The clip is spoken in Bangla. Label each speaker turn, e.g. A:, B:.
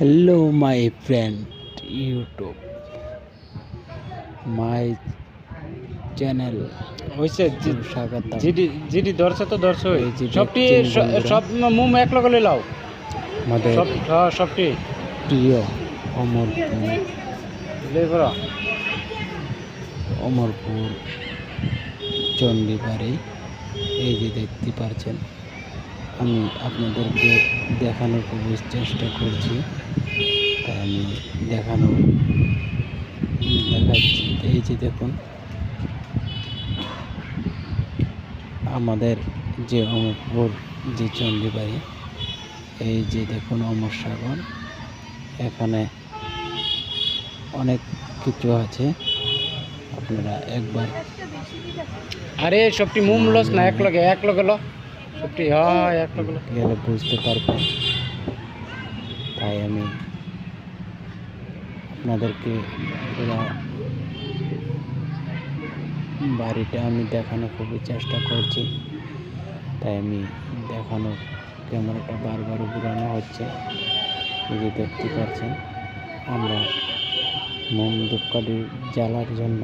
A: Hello my friend YouTube my channel
B: হয়েছে
A: স্বাগত।
B: জিডি ধরছে তো ধরছে
A: এই যে
B: সবটি
A: দেখছেন বন্ধুরা,
B: সব মুম এক লগে লাও
A: আমাদের
B: সব সবটি
A: প্রিয় অমরপুর
B: লেবরা
A: অমরপুর চণ্ডীবাড়ি। এই যে দেখতে পাচ্ছেন, আমি আপনাদেরকে দেখানোর খুবই চেষ্টা করছি, তাই আমি দেখাচ্ছি। এই যে দেখুন, আমাদের যে অমরপুর যে চণ্ডীবাড়ি, এই যে দেখুন অমর সাগর, এখানে অনেক কিছু আছে, আপনারা একবার
B: আরে সবটি মুম লস না এক লগে লো সবটি হ্যাঁ এক লগে লো
A: গেলে বুঝতে পারবেন। তাই আমি আপনাদেরকে পুরো বাড়িটা আমি দেখানোর খুবই চেষ্টা করছি, তাই আমি দেখানোর ক্যামেরাটা বারবার ঘুরানো হচ্ছে। এই যে দেখতে পাচ্ছেন, আমরা মোম ধূপকাঠি জ্বালার জন্য